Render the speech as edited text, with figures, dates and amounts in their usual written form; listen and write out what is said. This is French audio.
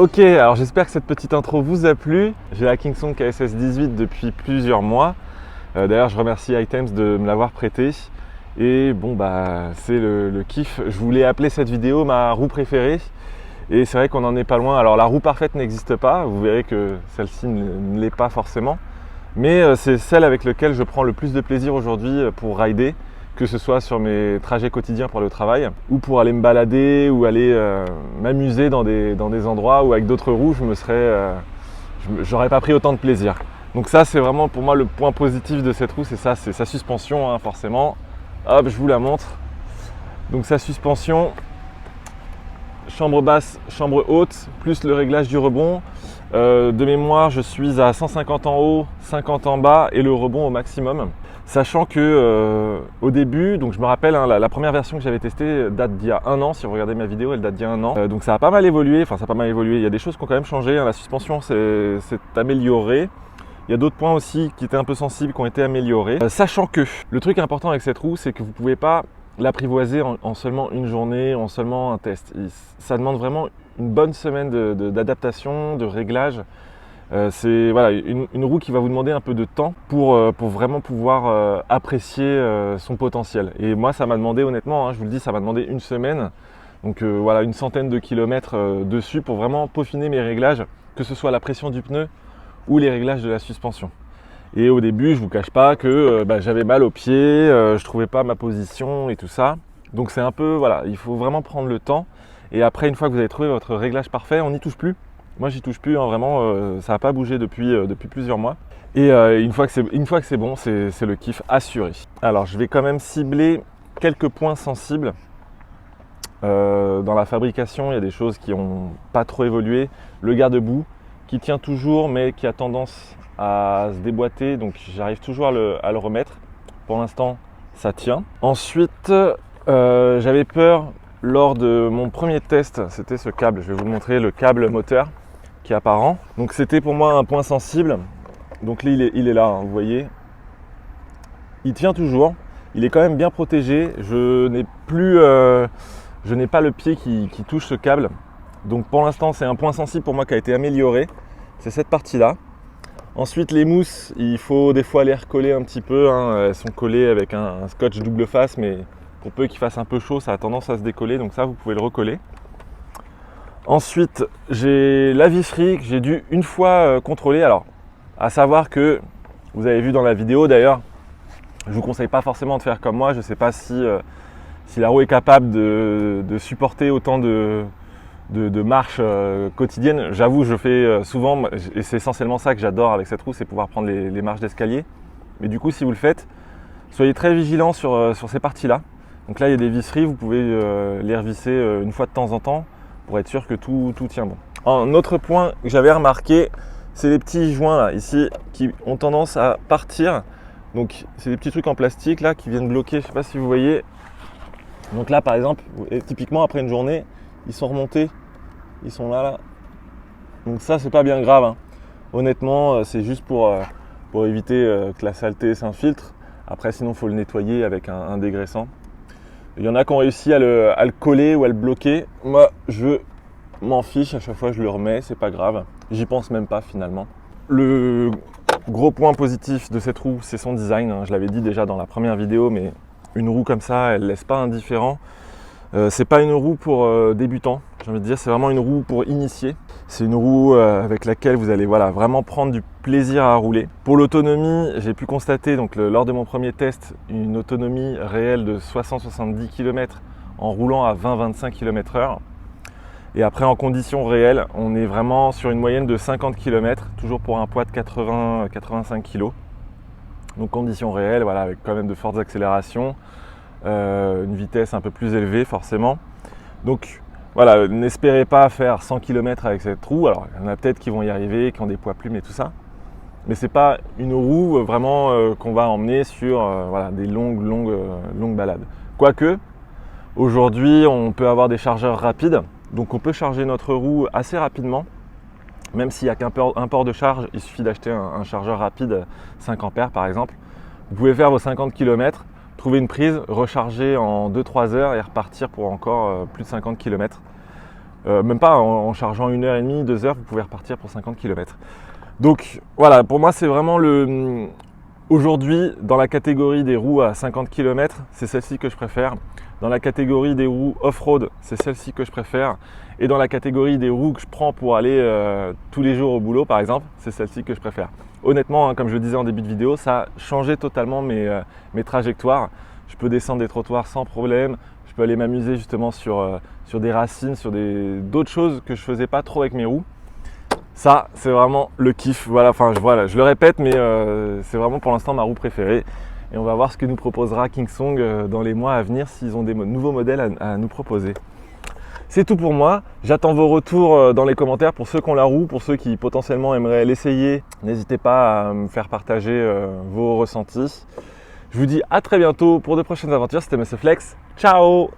Ok, alors j'espère que cette petite intro vous a plu. J'ai la Kingsong KSS 18 depuis plusieurs mois. D'ailleurs, je remercie Items de me l'avoir prêté. Et bon, bah, c'est le kiff. Je voulais appeler cette vidéo ma roue préférée. Et c'est vrai qu'on n'en est pas loin. Alors, la roue parfaite n'existe pas. Vous verrez que celle-ci ne l'est pas forcément. Mais c'est celle avec laquelle je prends le plus de plaisir aujourd'hui pour rider. Que ce soit sur mes trajets quotidiens pour le travail ou pour aller me balader ou aller m'amuser dans des endroits où avec d'autres roues j'aurais pas pris autant de plaisir. Donc ça c'est vraiment pour moi le point positif de cette roue, c'est ça, c'est sa suspension hein, forcément. Hop, je vous la montre. Donc sa suspension, chambre basse, chambre haute, plus le réglage du rebond. De mémoire, je suis à 150 en haut, 50 en bas et le rebond au maximum. Sachant que au début, donc je me rappelle hein, la première version que j'avais testée date d'il y a un an. Si vous regardez ma vidéo, elle date d'il y a un an. Donc ça a pas mal évolué, enfin ça a pas mal évolué. Il y a des choses qui ont quand même changé, hein. La suspension s'est améliorée. Il y a d'autres points aussi qui étaient un peu sensibles, qui ont été améliorés. Sachant que le truc important avec cette roue, c'est que vous ne pouvez pas l'apprivoiser en seulement une journée, en seulement un test. Ça demande vraiment une bonne semaine d'adaptation, de réglage. C'est voilà, une roue qui va vous demander un peu de temps pour vraiment pouvoir apprécier son potentiel. Et moi, ça m'a demandé honnêtement, hein, je vous le dis, ça m'a demandé une semaine. Donc voilà, une centaine de kilomètres dessus pour vraiment peaufiner mes réglages, que ce soit la pression du pneu ou les réglages de la suspension. Et au début, je vous cache pas que j'avais mal aux pieds, je trouvais pas ma position et tout ça. Donc c'est un peu, voilà, il faut vraiment prendre le temps. Et après, une fois que vous avez trouvé votre réglage parfait, on n'y touche plus. Moi, j'y touche plus, hein, vraiment, ça n'a pas bougé depuis plusieurs mois. Et une fois que c'est bon, c'est le kiff assuré. Alors, je vais quand même cibler quelques points sensibles. Dans la fabrication, il y a des choses qui n'ont pas trop évolué. Le garde-boue, qui tient toujours, mais qui a tendance à se déboîter, donc j'arrive toujours à le remettre. Pour l'instant, ça tient. Ensuite, j'avais peur lors de mon premier test, c'était ce câble. Je vais vous le montrer, le câble moteur qui est apparent. Donc c'était pour moi un point sensible. Donc là, il est là, hein, vous voyez. Il tient toujours. Il est quand même bien protégé. Je n'ai pas le pied qui touche ce câble. Donc pour l'instant, c'est un point sensible pour moi qui a été amélioré. C'est cette partie-là. Ensuite, les mousses, il faut des fois les recoller un petit peu, hein. Elles sont collées avec un scotch double face, mais pour peu qu'il fasse un peu chaud, ça a tendance à se décoller. Donc ça, vous pouvez le recoller. Ensuite, j'ai la visserie que j'ai dû une fois contrôler. Alors, à savoir que, vous avez vu dans la vidéo d'ailleurs, Je ne vous conseille pas forcément de faire comme moi. Je ne sais pas si la roue est capable de supporter autant de marches quotidiennes. J'avoue, je fais souvent, et c'est essentiellement ça que j'adore avec cette roue, c'est pouvoir prendre les marches d'escalier. Mais du coup, si vous le faites, soyez très vigilants sur ces parties-là. Donc là, il y a des visseries, vous pouvez les revisser une fois de temps en temps pour être sûr que tout tient bon. Un autre point que j'avais remarqué, c'est les petits joints là, ici, qui ont tendance à partir. Donc c'est des petits trucs en plastique là qui viennent bloquer, je ne sais pas si vous voyez. Donc là par exemple, typiquement après une journée, ils sont remontés, ils sont là. Donc ça c'est pas bien grave, hein. Honnêtement c'est juste pour éviter que la saleté s'infiltre. Après sinon il faut le nettoyer avec un dégraissant. Il y en a qui ont réussi à le coller ou à le bloquer. Moi je m'en fiche, à chaque fois je le remets, c'est pas grave. J'y pense même pas finalement. Le gros point positif de cette roue, c'est son design. Je l'avais dit déjà dans la première vidéo, mais une roue comme ça, elle ne laisse pas indifférent. C'est pas une roue pour débutants, j'ai envie de dire, c'est vraiment une roue pour initiés. C'est une roue avec laquelle vous allez vraiment prendre du plaisir à rouler. Pour l'autonomie, j'ai pu constater lors de mon premier test une autonomie réelle de 60-70 km en roulant à 20-25 km/h. Et après en conditions réelles, on est vraiment sur une moyenne de 50 km, toujours pour un poids de 80-85 kg. Donc conditions réelles, voilà, avec quand même de fortes accélérations, une vitesse un peu plus élevée forcément. Donc voilà, n'espérez pas faire 100 km avec cette roue. Alors il y en a peut-être qui vont y arriver, qui ont des poids plumes et tout ça. Mais c'est pas une roue vraiment qu'on va emmener sur des longues balades. Quoique, aujourd'hui on peut avoir des chargeurs rapides. Donc on peut charger notre roue assez rapidement, même s'il n'y a qu'un port de charge, il suffit d'acheter un chargeur rapide 5 ampères par exemple. Vous pouvez faire vos 50 km, trouver une prise, recharger en 2-3 heures et repartir pour encore plus de 50 km. Même pas en chargeant 1h30, 2 heures, vous pouvez repartir pour 50 km. Donc voilà, pour moi c'est vraiment aujourd'hui, dans la catégorie des roues à 50 km, c'est celle-ci que je préfère. Dans la catégorie des roues off-road, c'est celle-ci que je préfère. Et dans la catégorie des roues que je prends pour aller tous les jours au boulot, par exemple, c'est celle-ci que je préfère. Honnêtement, comme je le disais en début de vidéo, ça a changé totalement mes trajectoires. Je peux descendre des trottoirs sans problème. Je peux aller m'amuser justement sur des racines, sur d'autres choses que je ne faisais pas trop avec mes roues. Ça, c'est vraiment le kiff. Voilà, je le répète, mais c'est vraiment pour l'instant ma roue préférée. Et on va voir ce que nous proposera Kingsong dans les mois à venir s'ils ont des nouveaux modèles à nous proposer. C'est tout pour moi. J'attends vos retours dans les commentaires pour ceux qui ont la roue, pour ceux qui potentiellement aimeraient l'essayer. N'hésitez pas à me faire partager vos ressentis. Je vous dis à très bientôt pour de prochaines aventures. C'était Monsieur Flex. Ciao!